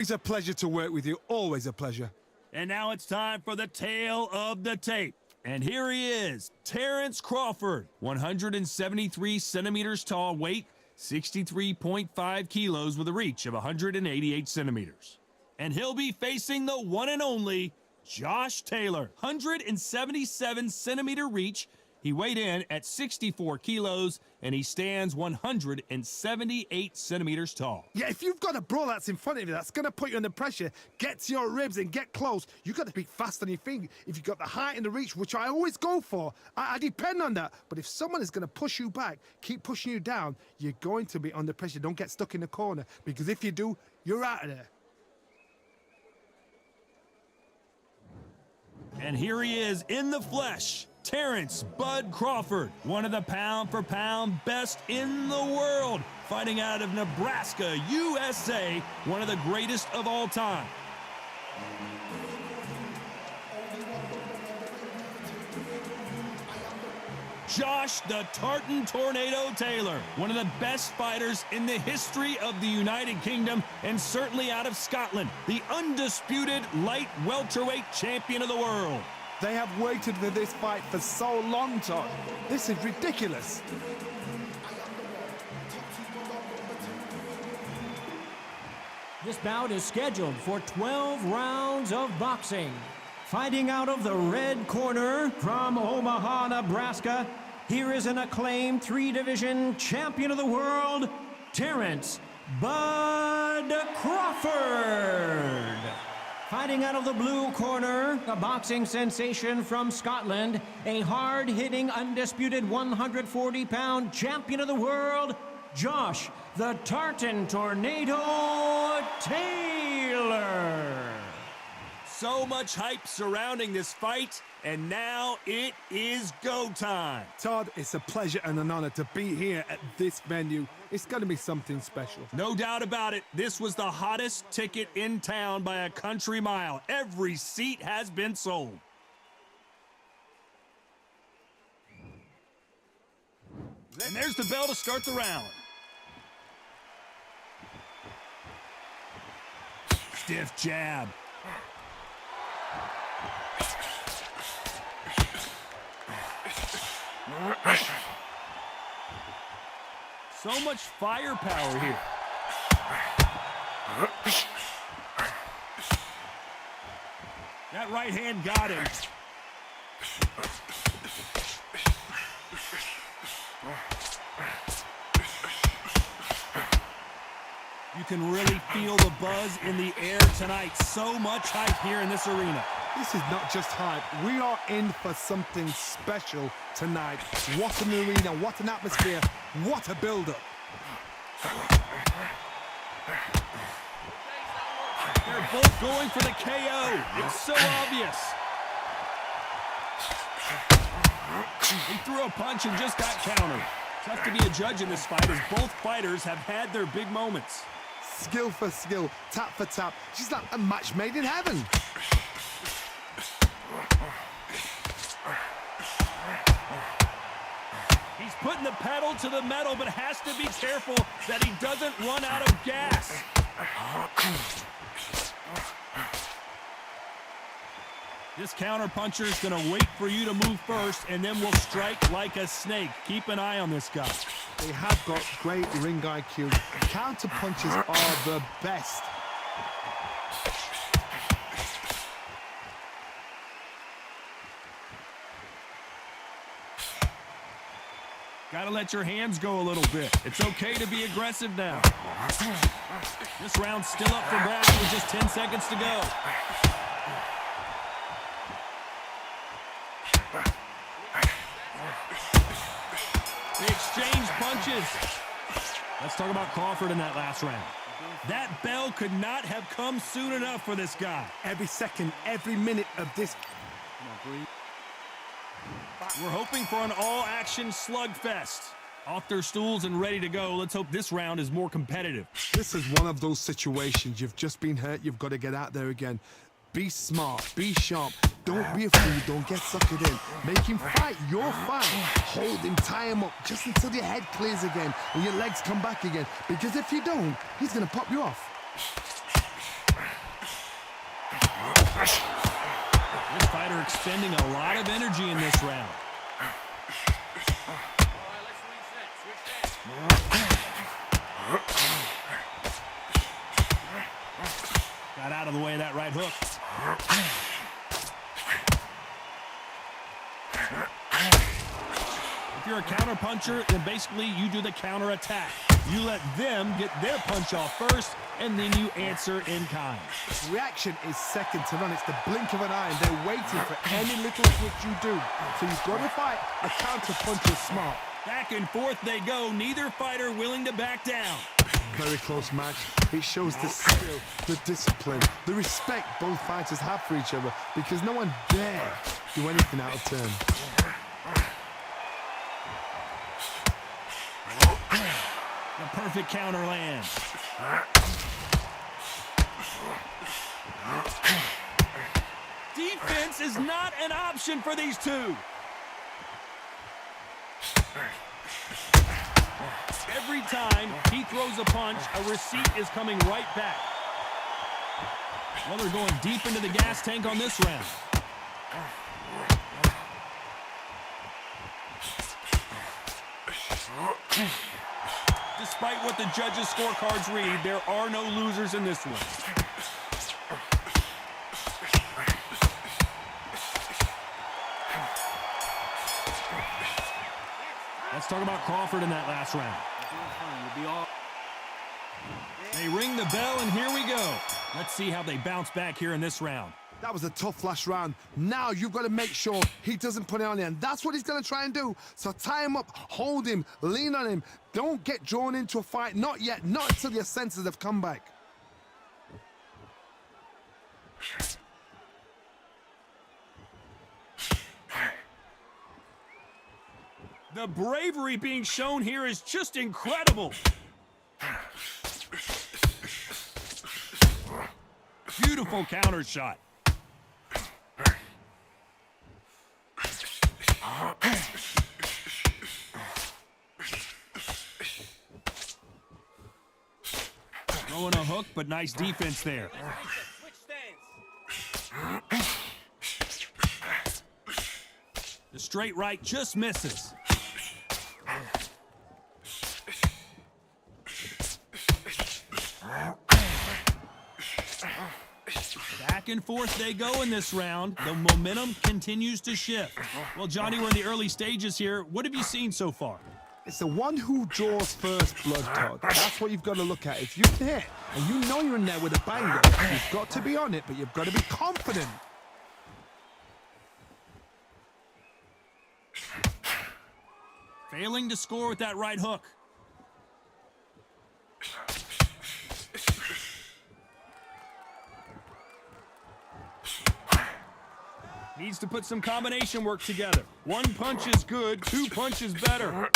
It's a pleasure to work with you. Always a pleasure. And now it's time for the tale of the tape. And here he is, Terrence Crawford, 173 centimeters tall, weight 63.5 kilos with a reach of 188 centimeters. And he'll be facing the one and only Josh Taylor, 177 centimeter reach. He weighed in at 64 kilos, and he stands 178 centimeters tall. Yeah, if you've got a brawl that's in front of you, that's going to put you under pressure, get to your ribs and get close, you've got to be fast on your feet. If you've got the height and the reach, which I always go for, I depend on that. But if someone is going to push you back, keep pushing you down, you're going to be under pressure. Don't get stuck in the corner, because if you do, you're out of there. And here he is in the flesh, Terrence "Bud" Crawford, one of the pound-for-pound best in the world, fighting out of Nebraska, USA, one of the greatest of all time. Josh the Tartan Tornado Taylor, one of the best fighters in the history of the United Kingdom and certainly out of Scotland, the undisputed light welterweight champion of the world. They have waited for this fight for so long, Todd. This is ridiculous. This bout is scheduled for 12 rounds of boxing. Fighting out of the red corner from Omaha, Nebraska, here is an acclaimed three-division champion of the world, Terrence "Bud" Crawford. Fighting out of the blue corner, a boxing sensation from Scotland, a hard-hitting, undisputed 140-pound champion of the world, Josh the Tartan Tornado Taylor. So much hype surrounding this fight, and now it is go time. Todd, it's a pleasure and an honor to be here at this venue. It's going to be something special. No doubt about it, this was the hottest ticket in town by a country mile. Every seat has been sold. And there's the bell to start the round. Stiff jab. So much firepower here. That right hand got him. You can really feel the buzz in the air tonight. So much hype here in this arena. This is not just hype. We are in for something special tonight. What an arena, what an atmosphere, what a build-up. They're both going for the KO. It's so obvious. He threw a punch and just got countered. Tough to be a judge in this fight, as both fighters have had their big moments. Skill for skill, tap for tap. She's like a match made in heaven. He's putting the pedal to the metal, but has to be careful that he doesn't run out of gas. This counter-puncher is going to wait for you to move first, and then will strike like a snake. Keep an eye on this guy. They have got great ring IQ. Counter punches are the best. Gotta let your hands go a little bit. It's okay to be aggressive now. This round's still up for grabs with just 10 seconds to go. They exchange punches. Let's talk about Crawford in that last round. That bell could not have come soon enough for this guy. Every second, every minute of this. We're hoping for an all-action slugfest. Off their stools and ready to go. Let's hope this round is more competitive. This is one of those situations. You've just been hurt. You've got to get out there again. Be smart. Be sharp. Don't be afraid. Don't get suckered in. Make him fight your fight. Hold him. Tie him up just until your head clears again and your legs come back again. Because if you don't, he's going to pop you off. counter expending a lot of energy in this round. Got out of the way of that right hook. If you're a counter puncher, then basically you do the counter attack. You let them get their punch off first, and then you answer in kind. Reaction is second to none. It's the blink of an eye, and they're waiting for any little switch you do. So you've got to fight a counter puncher smart. Back and forth they go, neither fighter willing to back down. Very close match. It shows the skill, the discipline, the respect both fighters have for each other, because no one dare do anything out of turn. The perfect counter lands. Defense is not an option for these two. Every time he throws a punch, a receipt is coming right back. Well, they're going deep into the gas tank on this round. Despite what the judges' scorecards read, there are no losers in this one. Let's talk about Crawford in that last round. They ring the bell, and here we go. Let's see how they bounce back here in this round. That was a tough last round. Now you've got to make sure he doesn't put it on you, and that's what he's going to try and do. So tie him up, hold him, lean on him. Don't get drawn into a fight. Not yet. Not until your senses have come back. The bravery being shown here is just incredible. Beautiful counter shot. Throwing a hook, but nice defense there. The straight right just misses. Back and forth they go in this round. The momentum continues to shift. Well, Johnny, we're in the early stages here. What have you seen so far? It's the one who draws first blood, Todd. That's what you've got to look at. If you can hit, and you know you're in there with a banger, you've got to be on it, but you've got to be confident. Failing to score with that right hook. Needs to put some combination work together. One punch is good, two punches better.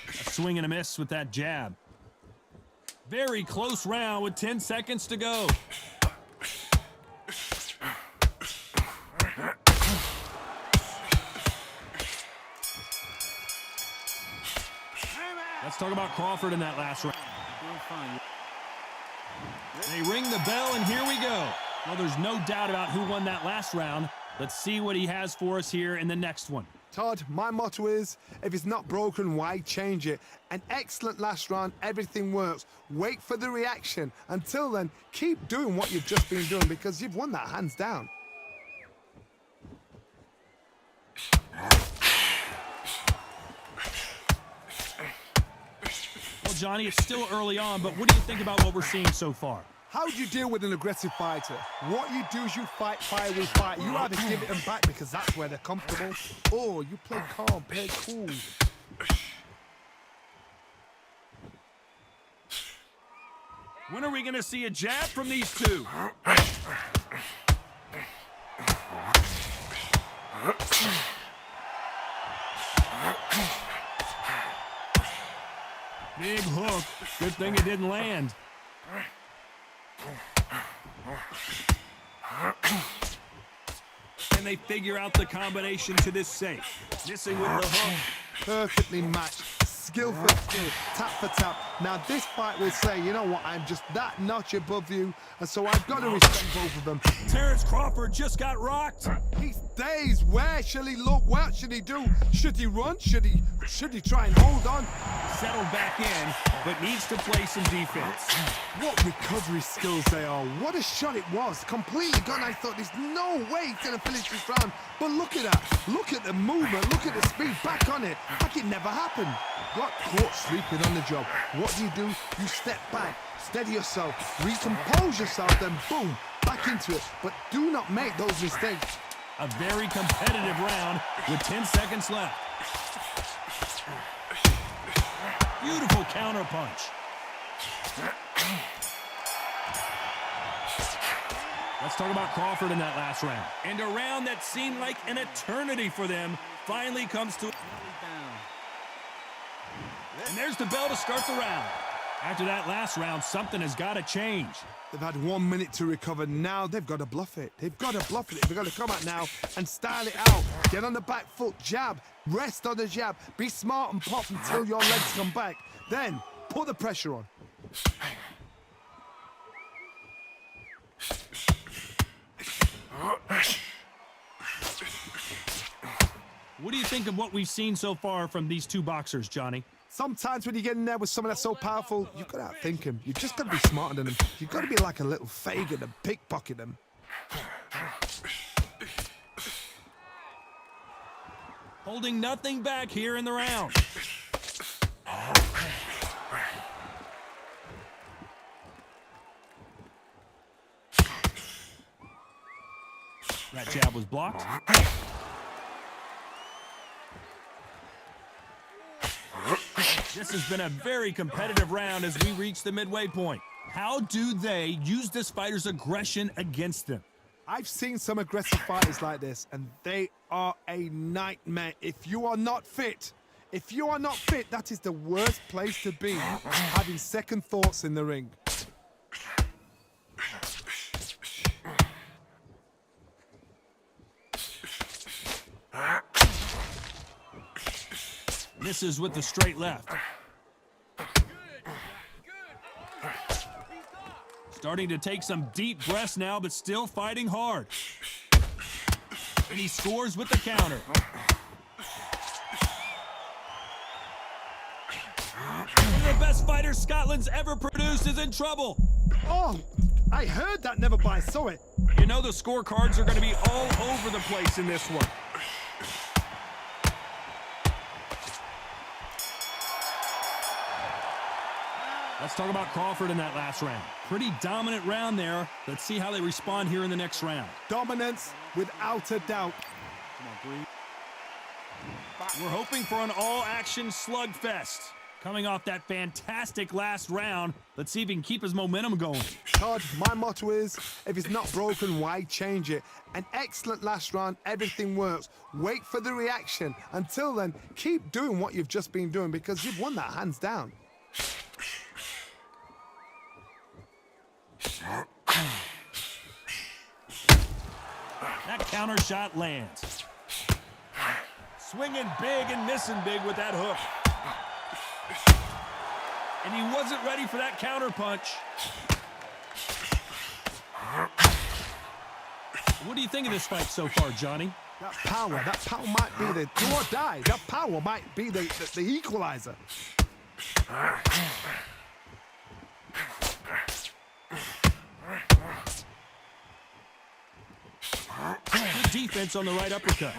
A swing and a miss with that jab. Very close round with 10 seconds to go. Let's talk about Crawford in that last round. They ring the bell, and here we go. Well, there's no doubt about who won that last round. Let's see what he has for us here in the next one. Todd, my motto is, if it's not broken, why change it? An excellent last round, everything works. Wait for the reaction. Until then, keep doing what you've just been doing, because you've won that hands down. Well, Johnny, it's still early on, but what do you think about what we're seeing so far? How do you deal with an aggressive fighter? What you do is you fight fire with fight. You either give it them back because that's where they're comfortable, or you play calm, play cool. When are we going to see a jab from these two? Big hook. Good thing it didn't land. Can they figure out the combination to this safe? Missing with the hook. Perfectly matched. skill for skill, tap for tap. Now this fight will say, you know what, I'm just that notch above you, and so I've got to respect both of them. Terrence Crawford just got rocked. He's dazed. Where shall he look? What should he do? Should he run? Should he try and hold on? Settled back in, but needs to play some defense. What recovery skills they are. What a shot it was. Completely gone. I thought there's no way he's going to finish this round. But look at that. Look at the movement. Look at the speed. Back on it. Like it never happened. Got caught sleeping on the job. What do? You step back. Steady yourself. Recompose yourself. Then boom. Back into it. But do not make those mistakes. A very competitive round with 10 seconds left. Beautiful counter punch. Let's talk about Crawford in that last round. And a round that seemed like an eternity for them finally comes to... And there's the bell to start the round. After that last round, something has got to change. They've had 1 minute to recover. Now they've got to bluff it. They've got to bluff it. They've got to come out now and style it out. Get on the back foot, jab, rest on the jab. Be smart and pop until your legs come back. Then put the pressure on. What do you think of what we've seen so far from these two boxers, Johnny? Sometimes when you get in there with someone that's so powerful, you've got to outthink him. You've just got to be smarter than him. You've got to be like a little Fagin and pickpocket him. Holding nothing back here in the round. That jab was blocked. This has been a very competitive round as we reach the midway point. How do they use this fighter's aggression against them? I've seen some aggressive fighters like this, and they are a nightmare. If you are not fit, that is the worst place to be, having second thoughts in the ring. Misses with the straight left. Starting to take some deep breaths now, but still fighting hard. And he scores with the counter. One of the best fighters Scotland's ever produced is in trouble. Oh, I heard that, never but I saw it. You know the scorecards are going to be all over the place in this one. Let's talk about Crawford in that last round. Pretty dominant round there. Let's see how they respond here in the next round. Dominance without a doubt. We're hoping for an all-action slugfest. Coming off that fantastic last round, let's see if he can keep his momentum going. Todd, my motto is, if it's not broken, why change it? An excellent last round, everything works. Wait for the reaction. Until then, keep doing what you've just been doing because you've won that hands down. That counter shot lands. Swinging big and missing big with that hook. And he wasn't ready for that counter punch. What do you think of this fight so far, Johnny? That power might be the do or die. That power might be the equalizer. Good defense on the right uppercut.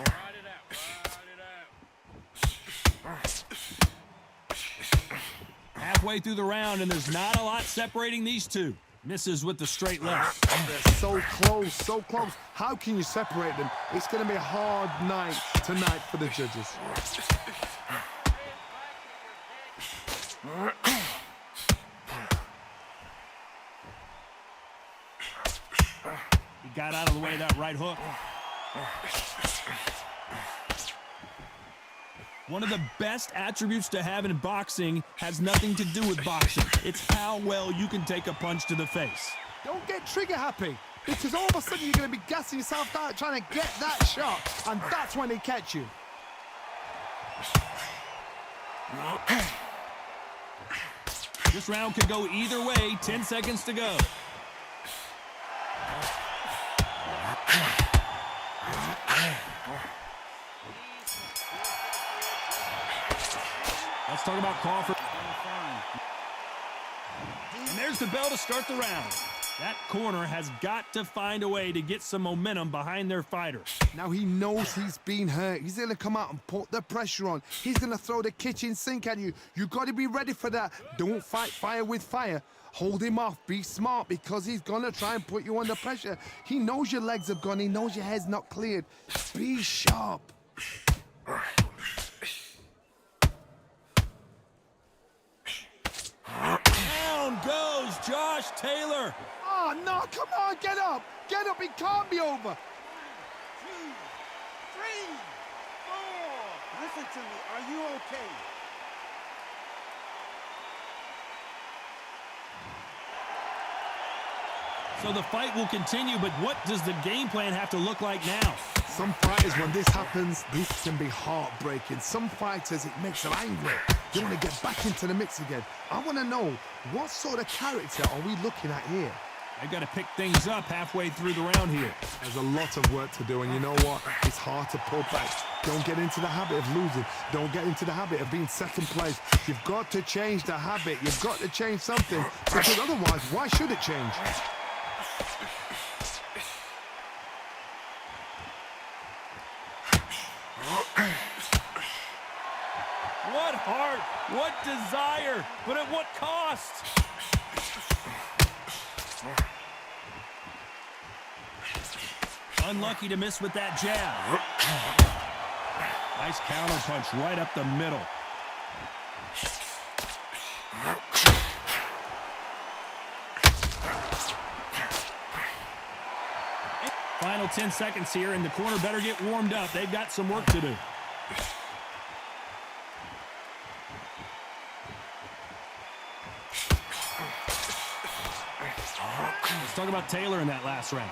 Halfway through the round, and there's not a lot separating these two. Misses with the straight left. They're so close, so close. How can you separate them? It's going to be a hard night tonight for the judges. He got out of the way of that right hook. One of the best attributes to have in boxing has nothing to do with boxing. It's how well you can take a punch to the face. Don't get trigger happy, because all of a sudden you're going to be gassing yourself out trying to get that shot, and that's when they catch you. This round could go either way. 10 seconds to go. Let's talk about Crawford. And there's the bell to start the round. That corner has got to find a way to get some momentum behind their fighter. Now he knows he's been hurt. He's going to come out and put the pressure on. He's going to throw the kitchen sink at you. You got to be ready for that. Don't fight fire with fire. Hold him off. Be smart because he's going to try and put you under pressure. He knows your legs have gone. He knows your head's not cleared. Be sharp. Down goes Josh Taylor. Oh, no, come on, get up. Get up, it can't be over. 1, 2, 3, 4. Listen to me, are you okay? So the fight will continue, but what does the game plan have to look like now? Some fighters, when this happens, this can be heartbreaking. Some fighters, it makes them angry. They want to get back into the mix again. I want to know, what sort of character are we looking at here? They've got to pick things up halfway through the round here. There's a lot of work to do, and you know what? It's hard to pull back. Don't get into the habit of losing. Don't get into the habit of being second place. You've got to change the habit. You've got to change something, because otherwise, why should it change? What heart, what desire, but at what cost? Unlucky to miss with that jab. Nice counter punch right up the middle. Final 10 seconds here, and the corner better get warmed up. They've got some work to do. Let's talk about Taylor in that last round.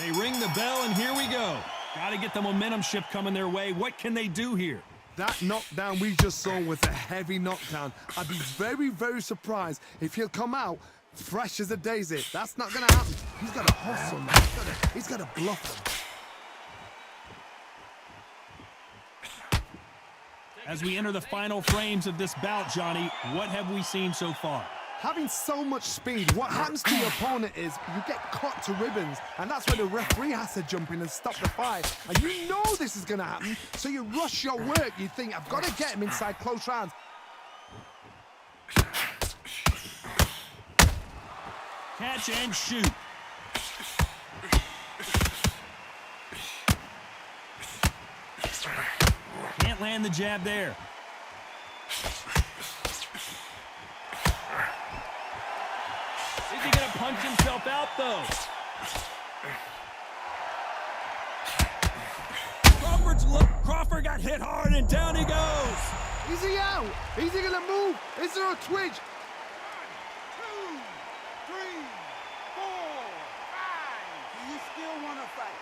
They ring the bell, and here we go. Got to get the momentum shift coming their way. What can they do here? That knockdown we just saw was a heavy knockdown. I'd be very, very surprised if he'll come out fresh as a daisy. That's not going to happen. He's got to hustle, man. He's got to bluff him. As we enter the final frames of this bout, Johnny, what have we seen so far? Having so much speed, what happens to your opponent is you get cut to ribbons, and that's where the referee has to jump in and stop the fight. And you know this is going to happen, so you rush your work. You think, I've got to get him inside close rounds. Catch and shoot. Can't land the jab there. Is he going to punch himself out, though? Crawford got hit hard, and down he goes. Is he out? Is he going to move? Is there a twitch? 1, 2, 3, 4, 5. Do you still want to fight?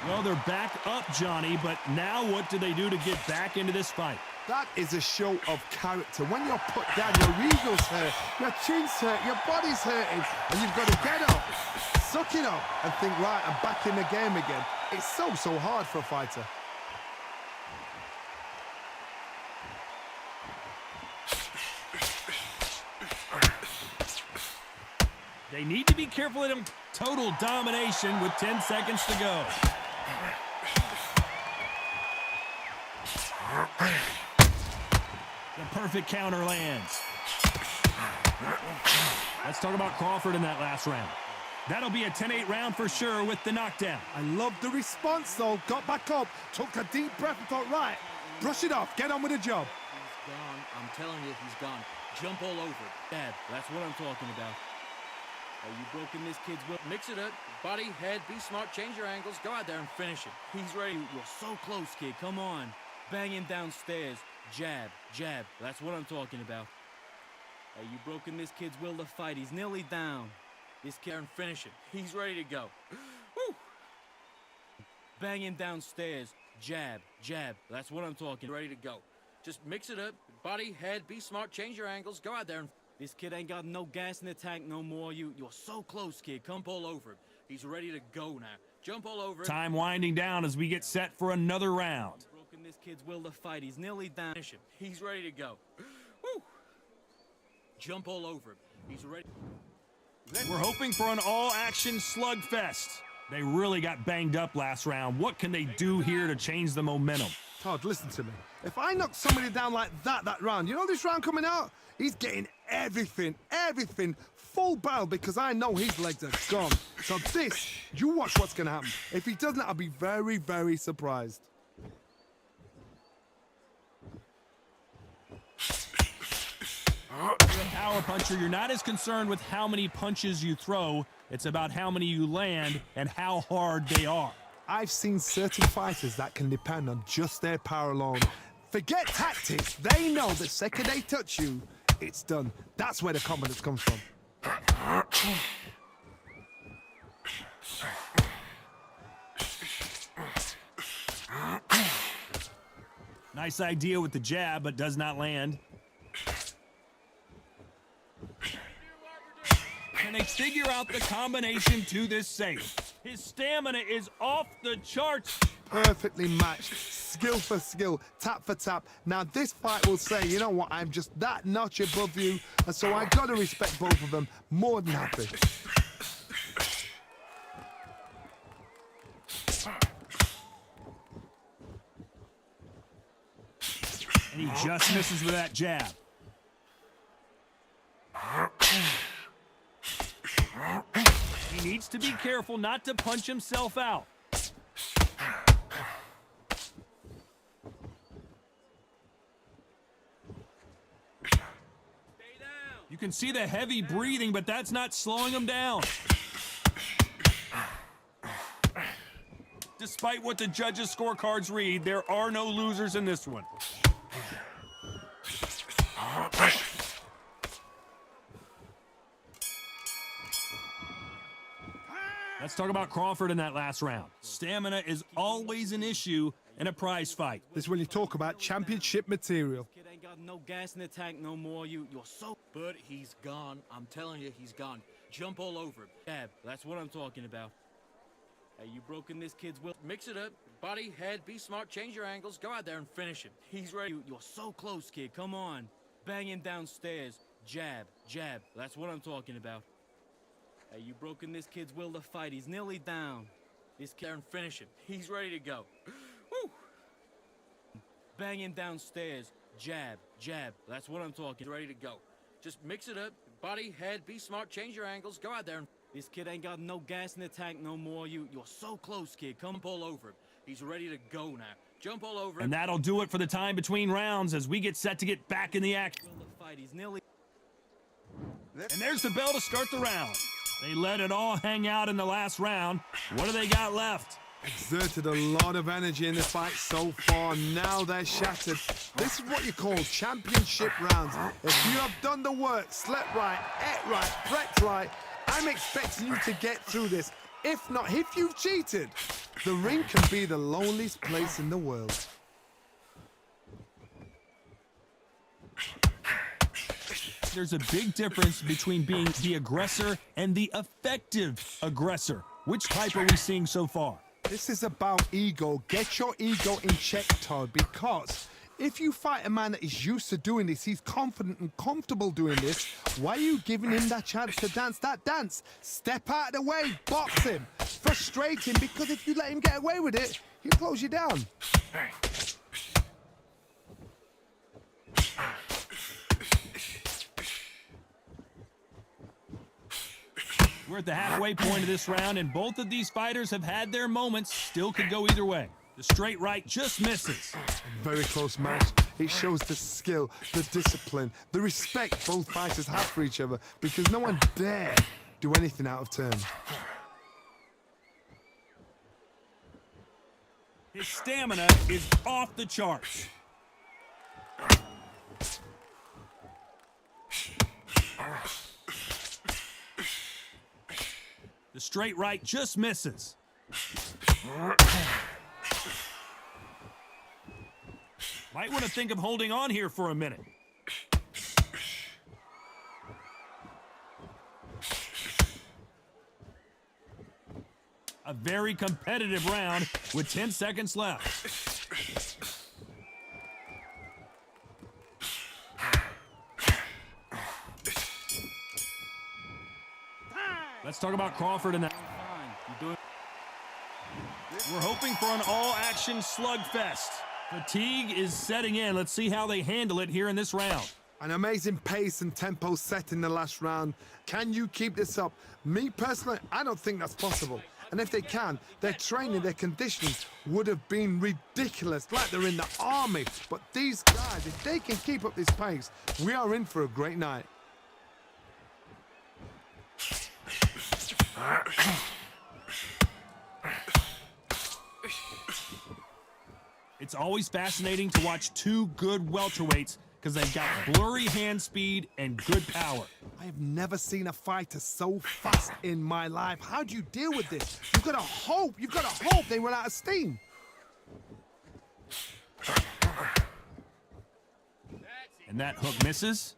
Well, they're back up, Johnny, but now what do they do to get back into this fight? That is a show of character. When you're put down, your ego's hurt, your chin's hurt, your body's hurting, and you've got to get up, suck it up, and think, right, I'm back in the game again. It's so hard for a fighter. They need to be careful of them. Total domination with 10 seconds to go. The perfect counter lands. Let's talk about Crawford in that last round. That'll be a 10-8 round for sure with the knockdown. I love the response, though. Got back up, took a deep breath and thought, right, brush it off, get on with the job. He's gone. I'm telling you, he's gone. Jump all over. Dad, that's what I'm talking about. Oh, you broken this kid's will. Mix it up. Body, head, be smart, change your angles. Go out there and finish it. He's ready. You're so close, kid. Come on. Bang him downstairs. Jab, jab. That's what I'm talking about. Oh, you broken this kid's will to fight. He's nearly down. This kid and finish him. He's ready to go. Woo! Banging downstairs. Jab, jab. That's what I'm talking. Ready to go. Just mix it up. Body, head, be smart, change your angles. Go out there and... This kid ain't got no gas in the tank no more. You're so close, kid. Come all over him. He's ready to go now. Jump all over him. Time winding down as we get set for another round. Broken this kid's will to fight. He's nearly down. Finish him. He's ready to go. Woo! Jump all over him. He's ready. We're hoping for an all-action slugfest. They really got banged up last round. What can they do here to change the momentum? Todd, listen to me. If I knock somebody down like that round, you know this round coming out? He's getting everything, full barrel because I know his legs are gone. So this, you watch what's going to happen. If he doesn't, I'll be very, very surprised. You're a power puncher. You're not as concerned with how many punches you throw. It's about how many you land and how hard they are. I've seen certain fighters that can depend on just their power alone. Forget tactics. They know the second they touch you, it's done. That's where the confidence comes from. Nice idea with the jab, but does not land. Can they figure out the combination to this safe? His stamina is off the charts. Perfectly matched, skill for skill, tap for tap. Now this fight will say, you know what, I'm just that notch above you, and so I gotta respect both of them. More than happy. And he just misses with that jab. He needs to be careful not to punch himself out. You can see the heavy breathing, but that's not slowing him down. Despite what the judges' scorecards read, there are no losers in this one. Let's talk about Crawford in that last round. Stamina is always an issue in a prize fight. This is when you talk about championship material. Kid ain't got no gas in the tank no more. You're so... But he's gone. I'm telling you, he's gone. Jump all over him. Jab. That's what I'm talking about. Hey, you broken this kid's will. Mix it up. Body, head, be smart, change your angles. Go out there and finish him. He's ready. You're so close, kid. Come on. Banging downstairs. Jab, jab. That's what I'm talking about. Hey, you broken this kid's will to fight. He's nearly down. This kid and finish him. He's ready to go. Woo! Banging downstairs. Jab, jab. That's what I'm talking. Ready to go. Just mix it up. Body, head, be smart, change your angles. Go out there and... This kid ain't got no gas in the tank no more. You're so close, kid. Come all over him. He's ready to go now. Jump all over him. And that'll do it for the time between rounds as we get set to get back in the action. Will to fight. He's nearly... And there's the bell to start the round. They let it all hang out in the last round. What do they got left? Exerted a lot of energy in the fight so far. Now they're shattered. This is what you call championship rounds. If you have done the work, slept right, ate right, prepped right, I'm expecting you to get through this. If not, if you've cheated, the ring can be the loneliest place in the world. There's a big difference between being the aggressor and the effective aggressor. Which type are we seeing so far? This is about ego. Get your ego in check, Todd, because if you fight a man that is used to doing this, he's confident and comfortable doing this, why are you giving him that chance to dance that dance? Step out of the way, box him. Frustrate him, because if you let him get away with it, he'll close you down. We're at the halfway point of this round, and both of these fighters have had their moments. Still could go either way. The straight right just misses. Very close match. It shows the skill, the discipline, the respect both fighters have for each other, because no one dare do anything out of turn. His stamina is off the charts. straight right just misses. Might want to think of holding on here for a minute. A very competitive round with 10 seconds left. Let's talk about Crawford and that. We're hoping for an all-action slugfest. Fatigue is setting in. Let's see how they handle it here in this round. An amazing pace and tempo set in the last round. Can you keep this up? Me personally, I don't think that's possible. And if they can, their training, their conditioning would have been ridiculous, like they're in the army. But these guys, if they can keep up this pace, we are in for a great night. It's always fascinating to watch two good welterweights because they've got blurry hand speed and good power. I have never seen a fighter so fast in my life. How do you deal with this? You've got to hope they run out of steam. And that hook misses.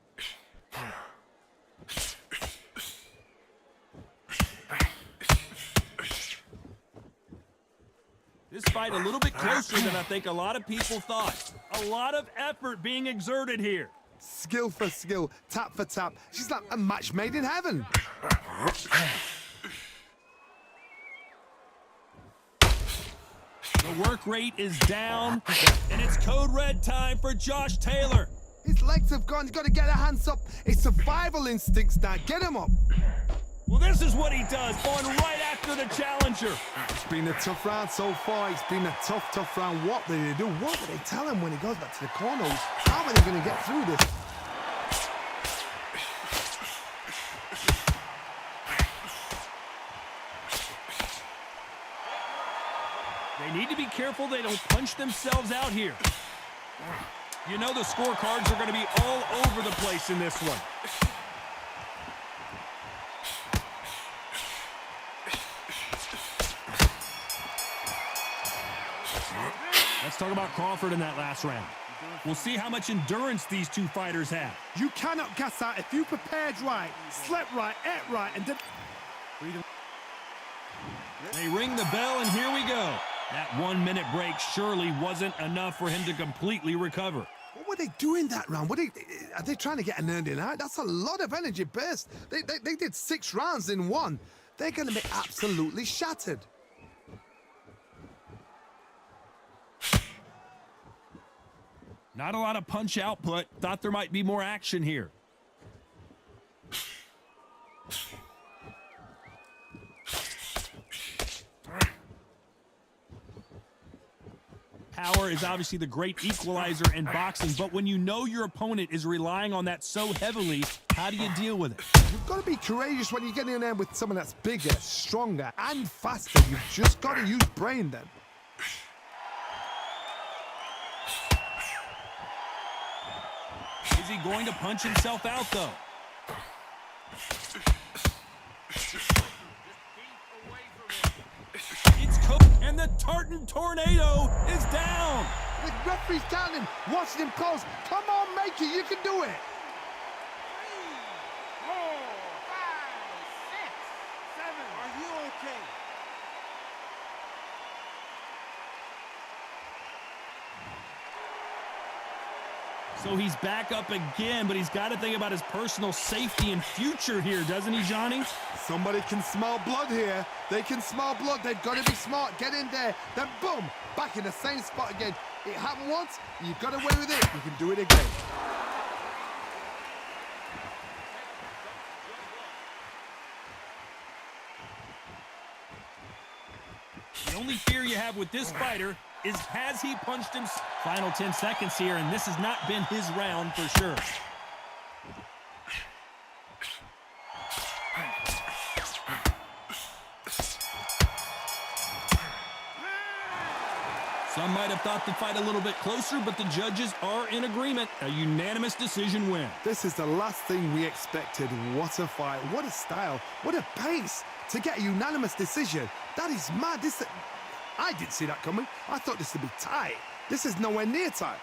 This fight a little bit closer than I think a lot of people thought. A lot of effort being exerted here. Skill for skill, tap for tap. She's like a match made in heaven. The work rate is down, and it's code red time for Josh Taylor. His legs have gone. He's got to get her hands up. It's survival instincts now. Get him up. Well, this is what he does, going right after the challenger. It's been a tough round so far. It's been a tough round. What did they do? What did they tell him when he goes back to the corners? How are they going to get through this? They need to be careful they don't punch themselves out here. You know the scorecards are going to be all over the place in this one. Let's talk about Crawford in that last round. We'll see how much endurance these two fighters have. You cannot gas out if you prepared right, slept right, ate right, and did... They ring the bell, and here we go. That 1-minute break surely wasn't enough for him to completely recover. What were they doing that round? Are they trying to get an earning out? That's a lot of energy burst. They did 6 rounds in one. They're going to be absolutely shattered. Not a lot of punch output. Thought there might be more action here. Power is obviously the great equalizer in boxing, but when you know your opponent is relying on that so heavily, how do you deal with it? You've got to be courageous when you get in there with someone that's bigger, stronger, and faster. You've just got to use brain then. Is he going to punch himself out, though? It's and the Tartan Tornado is down. The referee's counting, watching him close. Come on, make it. You can do it. 3, 4, 5, 6, 7. Are you okay? So he's back up again, but he's got to think about his personal safety and future here, doesn't he, Johnny? Somebody can smell blood here. They can smell blood. They've got to be smart. Get in there. Then boom, back in the same spot again. It happened once. You got away with it. You can do it again. The only fear you have with this fighter is has he punched him? Final 10 seconds here, and this has not been his round for sure. Some might have thought the fight a little bit closer, but the judges are in agreement. A unanimous decision win. This is the last thing we expected. What a fight. What a style. What a pace. to get a unanimous decision. That is mad. I didn't see that coming. I thought this would be tight. This is nowhere near tight.